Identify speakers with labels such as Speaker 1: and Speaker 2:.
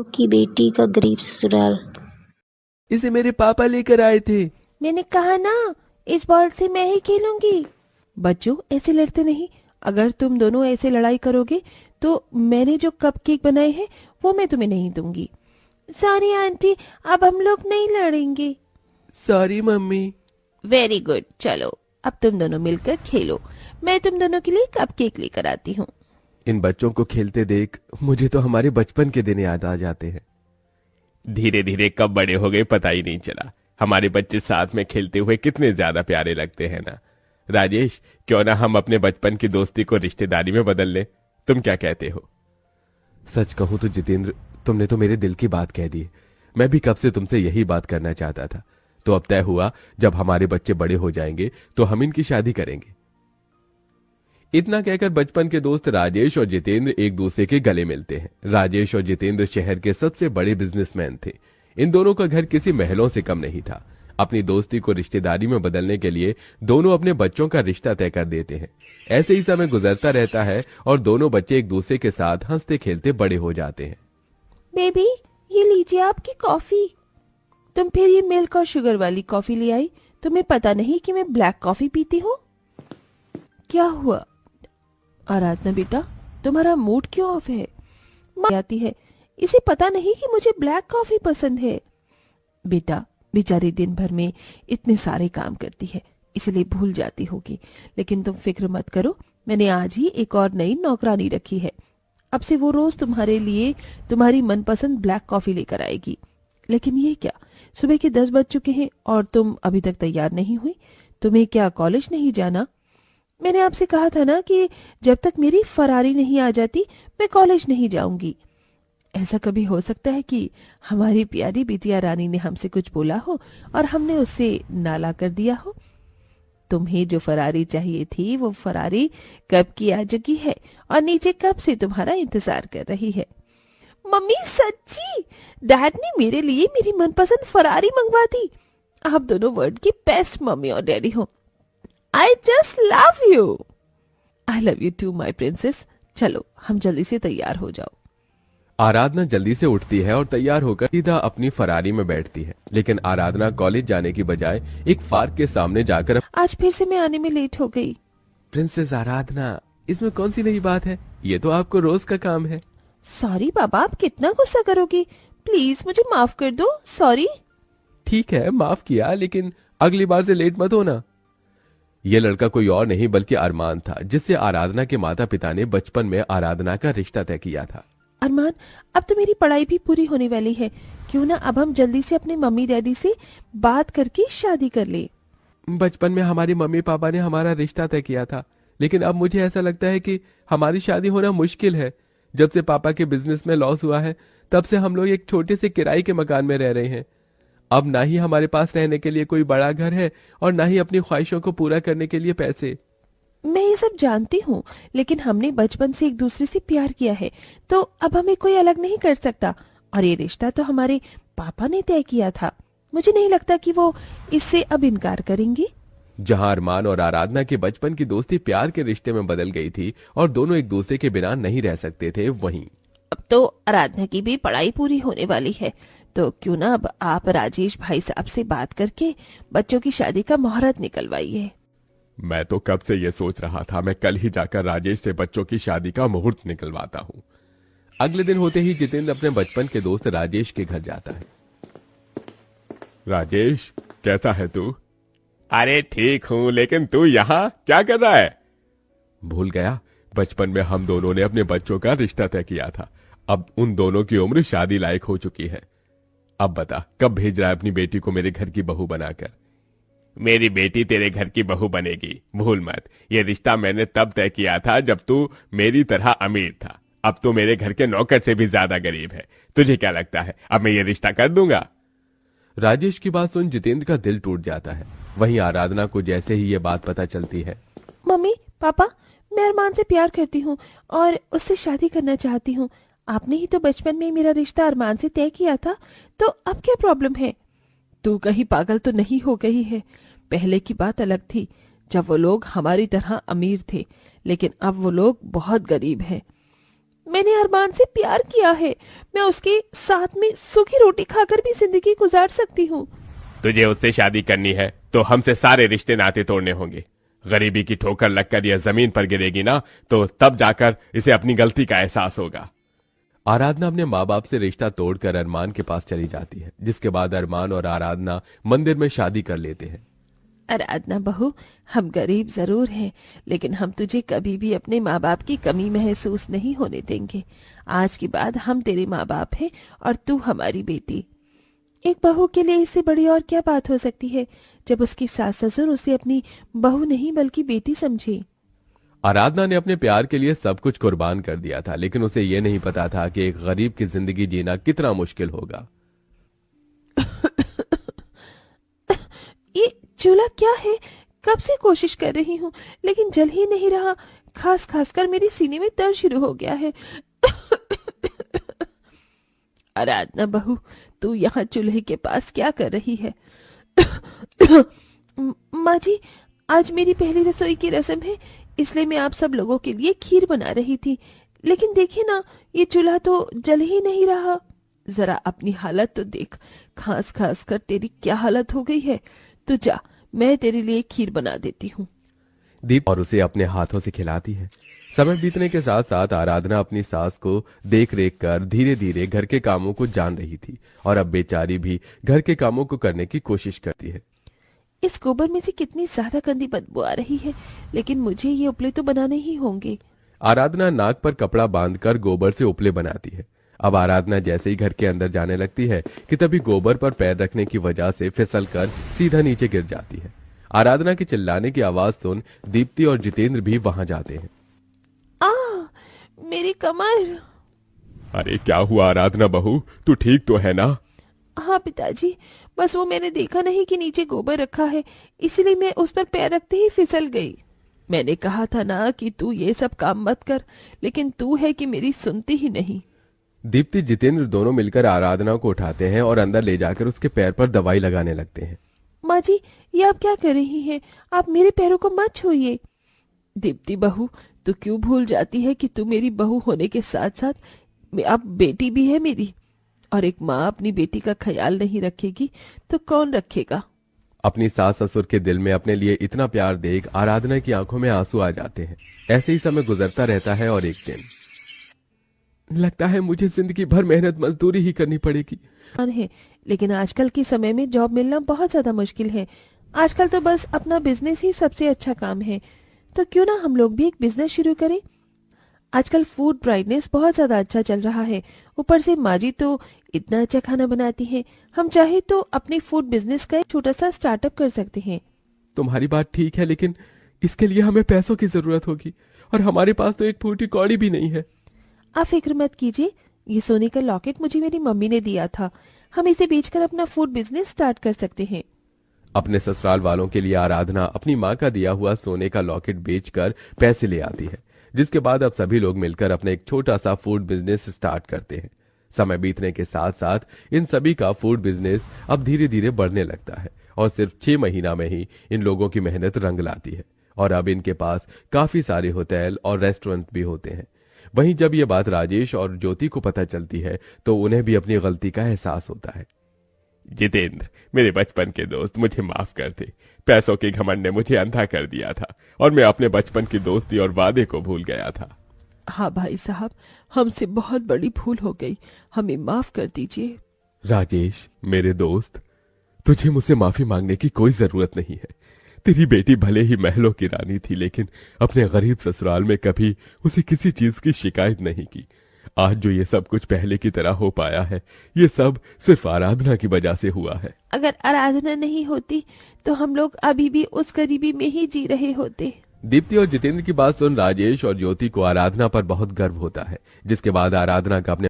Speaker 1: की बेटी का गरीब ससुराल।
Speaker 2: इसे मेरे पापा लेकर आए थे।
Speaker 3: मैंने कहा ना, इस बॉल से मैं ही खेलूंगी। बच्चों, ऐसे लड़ते नहीं। अगर तुम दोनों ऐसे लड़ाई करोगे तो मैंने जो कपकेक बनाए हैं वो मैं तुम्हें नहीं दूंगी। सॉरी आंटी, अब हम लोग नहीं लड़ेंगे।
Speaker 2: Sorry mummy.
Speaker 3: वेरी गुड, चलो अब तुम दोनों मिलकर खेलो। मैं तुम दोनों के लिए कपकेक लेकर आती हूँ।
Speaker 2: इन बच्चों को खेलते देख मुझे तो हमारे बचपन के दिन याद आ जाते हैं। धीरे धीरे कब बड़े हो गए पता ही नहीं चला। हमारे बच्चे साथ में खेलते हुए कितने ज्यादा प्यारे लगते हैं ना। राजेश, क्यों ना हम अपने बचपन की दोस्ती को रिश्तेदारी में बदल ले, तुम क्या कहते हो? सच कहूं तो जितेंद्र, तुमने तो मेरे दिल की बात कह दी। मैं भी कब से तुमसे यही बात करना चाहता था। तो अब तय हुआ, जब हमारे बच्चे बड़े हो जाएंगे तो हम इनकी शादी करेंगे। इतना कहकर बचपन के दोस्त राजेश और जितेंद्र एक दूसरे के गले मिलते हैं। राजेश और जितेंद्र शहर के सबसे बड़े बिजनेसमैन थे। इन दोनों का घर किसी महलों से कम नहीं था। अपनी दोस्ती को रिश्तेदारी में बदलने के लिए दोनों अपने बच्चों का रिश्ता तय कर देते हैं। ऐसे ही समय गुजरता रहता है और दोनों बच्चे एक दूसरे के साथ हंसते खेलते बड़े हो जाते हैं।
Speaker 3: बेबी, ये लीजिए आपकी कॉफी। तुम फिर ये मिल्क और शुगर वाली कॉफी ले आई। तुम्हें पता नहीं कि मैं ब्लैक कॉफी पीती हूँ? क्या हुआ आराधना बेटा, तुम्हारा मूड क्यों ऑफ है? माँ आती है, इसे पता नहीं कि मुझे ब्लैक कॉफी पसंद है। बेटा, बेचारी दिन भर में इतने सारे काम करती है, इसलिए भूल जाती होगी। लेकिन तुम फिक्र मत करो, मैंने आज ही एक और नई नौकरानी रखी है। अब से वो रोज तुम्हारे लिए तुम्हारी मनपसंद ब्लैक कॉफी लेकर आएगी। लेकिन ये क्या, सुबह के 10 बज चुके हैं और तुम अभी तक तैयार नहीं हुई? तुम्हें क्या कॉलेज नहीं जाना? मैंने आपसे कहा था ना कि जब तक मेरी फरारी नहीं आ जाती मैं कॉलेज नहीं जाऊंगी। ऐसा कभी हो सकता है कि हमारी प्यारी बिटिया रानी ने हमसे कुछ बोला हो और हमने उससे नाला कर दिया हो? तुम्हें जो फरारी चाहिए थी वो फरारी कब की आ चुकी है और नीचे कब से तुम्हारा इंतजार कर रही है। मम्मी सच्ची, डैड ने मेरे लिए मेरी मनपसंद फरारी मंगवा दी। आप दोनों वर्ल्ड की बेस्ट मम्मी और डैडी हो। I just love you. I love you too my princess. चलो हम जल्दी से तैयार हो जाओ।
Speaker 2: आराधना जल्दी से उठती है और तैयार होकर सीधा अपनी फरारी में बैठती है। लेकिन आराधना कॉलेज जाने की बजाय एक पार्क के सामने जाकर
Speaker 3: आज फिर से मैं आने में लेट हो गई।
Speaker 2: प्रिंसेस आराधना, इसमें कौन सी नई बात है? ये तो आपको रोज का काम है।
Speaker 3: सॉरी बाबा, आप कितना गुस्सा करोगे? प्लीज मुझे माफ कर दो। सॉरी।
Speaker 2: ठीक है, माफ किया, लेकिन अगली बार से लेट मत होना। ये लड़का कोई और नहीं बल्कि अरमान था, जिससे आराधना के माता पिता ने बचपन में आराधना का रिश्ता तय किया था।
Speaker 3: अरमान, अब तो मेरी पढ़ाई भी पूरी होने वाली है। क्यों ना अब हम जल्दी से अपने मम्मी डैडी से बात करके शादी कर ले।
Speaker 2: बचपन में हमारे मम्मी पापा ने हमारा रिश्ता तय किया था, लेकिन अब मुझे ऐसा लगता है कि हमारी शादी होना मुश्किल है। जब से पापा के बिजनेस में लॉस हुआ है, तब से हम लोग एक छोटे से किराए के मकान में रह रहे हैं। अब ना ही हमारे पास रहने के लिए कोई बड़ा घर है और ना ही अपनी ख्वाहिशों को पूरा करने के लिए पैसे।
Speaker 3: मैं ये सब जानती हूँ, लेकिन हमने बचपन से एक दूसरे से प्यार किया है, तो अब हमें कोई अलग नहीं कर सकता। और ये रिश्ता तो हमारे पापा ने तय किया था। मुझे नहीं लगता कि वो इससे अब इनकार करेंगे।
Speaker 2: जहां अरमान और आराधना के बचपन की दोस्ती प्यार के रिश्ते में बदल गई थी और दोनों एक दूसरे के बिना नहीं रह सकते थे, वहीं
Speaker 3: अब तो आराधना की भी पढ़ाई पूरी होने वाली है, तो क्यों ना अब आप राजेश भाई साहब से बात करके बच्चों की शादी का मुहूर्त निकलवाइए।
Speaker 2: मैं तो कब से ये सोच रहा था, मैं कल ही जाकर राजेश से बच्चों की शादी का मुहूर्त निकलवाता हूँ। अगले दिन होते ही जितेंद्र अपने बचपन के दोस्त राजेश के घर जाता है। राजेश, कैसा है तू? अरे ठीक हूँ, लेकिन तू यहाँ क्या कर रहा है? भूल गया, बचपन में हम दोनों ने अपने बच्चों का रिश्ता तय किया था। अब उन दोनों की उम्र शादी लायक हो चुकी है। अब बता, कब भेज रहा है अपनी बेटी को मेरे घर की बहू बनाकर? मेरी बेटी तेरे घर की बहू बनेगी, भूल मत। ये रिश्ता मैंने तब तय किया था जब तू मेरी तरह अमीर था। अब तो मेरे घर के नौकर से भी ज्यादा गरीब है। तुझे क्या लगता है अब मैं ये रिश्ता कर दूंगा? राजेश की बात सुन जितेंद्र का दिल टूट जाता है। वहीं आराधना को जैसे ही ये बात पता चलती है।
Speaker 3: मम्मी पापा, मैं अरमान से प्यार करती हूँ और उससे शादी करना चाहती हूँ। आपने ही तो बचपन में मेरा रिश्ता अरमान से तय किया था, तो अब क्या प्रॉब्लम है? तू कहीं पागल तो नहीं हो गई है? पहले की बात अलग थी, जब वो लोग हमारी तरह अमीर थे, लेकिन अब वो लोग बहुत गरीब हैं। मैंने अरमान से प्यार किया है। मैं उसके साथ में सूखी रोटी खाकर भी जिंदगी गुजार सकती हूँ।
Speaker 2: तुझे उससे शादी करनी है तो हमसे सारे रिश्ते नाते तोड़ने होंगे। गरीबी की ठोकर लगकर यह जमीन पर गिरेगी ना, तो तब जाकर इसे अपनी गलती का एहसास होगा। आराधना अपने माँ बाप से रिश्ता तोड़कर अरमान के पास चली जाती है, जिसके बाद अरमान और आराधना मंदिर में शादी कर लेते हैं।
Speaker 3: आराधना बहू, हम गरीब जरूर हैं, लेकिन हम तुझे कभी भी अपने माँ बाप की कमी महसूस नहीं होने देंगे। आज के बाद हम तेरे माँ बाप हैं और तू हमारी बेटी। एक बहू के लिए इससे बड़ी और क्या बात हो सकती है, जब उसकी सास ससुर उसे अपनी बहू नहीं बल्कि बेटी समझे।
Speaker 2: आराधना ने अपने प्यार के लिए सब कुछ कुर्बान कर दिया था, लेकिन उसे यह नहीं पता था कि एक गरीब की जिंदगी जीना कितना मुश्किल होगा।
Speaker 3: ये चूल्हा क्या है? कब से कोशिश कर रही हूँ लेकिन जल ही नहीं रहा। खास खास कर मेरे सीने में दर्द शुरू हो गया है। आराधना बहू, तू यहाँ चूल्हे के पास क्या कर रही है? माँ जी, आज मेरी पहली रसोई की रस्म है, इसलिए मैं आप सब लोगों के लिए खीर बना रही थी। लेकिन देखिए ना, ये चूल्हा तो जल ही नहीं रहा। जरा अपनी हालत तो देख, खास खास कर तेरी क्या हालत हो गई है। तू जा, मैं तेरे लिए खीर बना देती हूँ।
Speaker 2: दीप और उसे अपने हाथों से खिलाती है। समय बीतने के साथ साथ आराधना अपनी सास को देख रेख कर धीरे धीरे घर के कामों को जान रही थी, और अब बेचारी भी घर के कामों को करने की कोशिश करती है।
Speaker 3: इस गोबर में से कितनी ज्यादा गंदी बदबू आ रही है, लेकिन मुझे ये उपले तो बनाने ही होंगे।
Speaker 2: आराधना नाक पर कपड़ा बांधकर गोबर से उपले बनाती है। अब आराधना जैसे ही घर के अंदर जाने लगती है कि तभी गोबर पर पैर रखने की वजह से फिसलकर सीधा नीचे गिर जाती है। आराधना के चिल्लाने की आवाज सुन दीप्ति और जितेंद्र भी वहां जाते हैं।
Speaker 3: मेरी कमर।
Speaker 2: अरे क्या हुआ आराधना बहू, तू ठीक तो है ना?
Speaker 3: हाँ पिताजी, बस वो मैंने देखा नहीं कि नीचे गोबर रखा है, इसलिए मैं उस पर पैर रखते ही फिसल गई। मैंने कहा था ना कि तू ये सब काम मत कर, लेकिन तू है कि मेरी सुनती ही नहीं।
Speaker 2: दीप्ति जितेंद्र दोनों मिलकर आराधना को उठाते हैं और अंदर ले जाकर उसके पैर पर दवाई लगाने लगते हैं।
Speaker 3: माँ जी, ये आप क्या कर रही हैं? आप मेरे पैरों को मत छूइए। दीप्ति बहू, तू क्यों भूल जाती है कि तू मेरी बहू होने के साथ साथ अब बेटी भी है मेरी, और एक माँ अपनी बेटी का ख्याल नहीं रखेगी तो कौन रखेगा?
Speaker 2: अपनी सास ससुर के दिल में अपने लिए इतना प्यार देख आराधना की आंखों में आंसू आ जाते हैं। ऐसे ही समय गुजरता रहता है और एक दिन लगता है मुझे जिंदगी भर मेहनत मजदूरी ही करनी पड़ेगी।
Speaker 3: है, लेकिन आजकल के समय में जॉब मिलना बहुत ज्यादा मुश्किल है। आजकल तो बस अपना बिजनेस ही सबसे अच्छा काम है। तो क्यों ना हम लोग भी एक बिजनेस शुरू करें? आजकल फूड ब्राइटनेस बहुत ज्यादा अच्छा चल रहा है। ऊपर से माँ जी तो इतना अच्छा खाना बनाती हैं। हम चाहे तो अपने फूड बिजनेस का एक छोटा सा स्टार्टअप कर सकते हैं।
Speaker 2: तुम्हारी बात ठीक है, लेकिन इसके लिए हमें पैसों की जरूरत होगी, और हमारे पास तो एक फूटी कौड़ी भी नहीं है।
Speaker 3: आप फिक्र मत कीजिए, ये सोने का लॉकेट मुझे मेरी मम्मी ने दिया था। हम इसे बेचकर अपना फूड बिजनेस स्टार्ट कर सकते हैं।
Speaker 2: अपने ससुराल वालों के लिए आराधना अपनी माँ का दिया हुआ सोने का लॉकेट बेचकर पैसे ले आती है, जिसके बाद अब सभी लोग मिलकर अपना एक छोटा सा फूड बिजनेस स्टार्ट करते हैं। समय बीतने के साथ साथ इन सभी का फूड बिजनेस अब धीरे धीरे बढ़ने लगता है, और सिर्फ 6 महीना में ही इन लोगों की मेहनत रंग लाती है, और अब इनके पास काफी सारे होटल और रेस्टोरेंट भी होते हैं। वहीं जब ये बात राजेश और ज्योति को पता चलती है तो उन्हें भी अपनी गलती का एहसास होता है। जितेंद्र, मेरे बचपन के दोस्त, मुझे माफ कर दे। पैसों के घमंड ने मुझे अंधा कर दिया था, और मैं अपने बचपन की दोस्ती और वादे को भूल गया था।
Speaker 3: हाँ भाई साहब, हमसे बहुत बड़ी भूल हो गई, हमें माफ कर दीजिए।
Speaker 2: राजेश मेरे दोस्त, तुझे मुझसे माफी मांगने की कोई जरूरत नहीं है। तेरी बेटी भले ही महलों की रानी थी, लेकिन अपने गरीब ससुराल में कभी उसे किसी चीज की शिकायत नहीं की। आज जो ये सब कुछ पहले की तरह हो पाया है, ये सब सिर्फ आराधना की वजह से हुआ है।
Speaker 3: अगर आराधना नहीं होती तो हम लोग अभी भी उस गरीबी में ही जी रहे होते।
Speaker 2: दीप्ति और जितेंद्र की बात सुन राजेश और ज्योति को आराधना पर बहुत गर्व होता है, जिसके बाद आराधना का अपने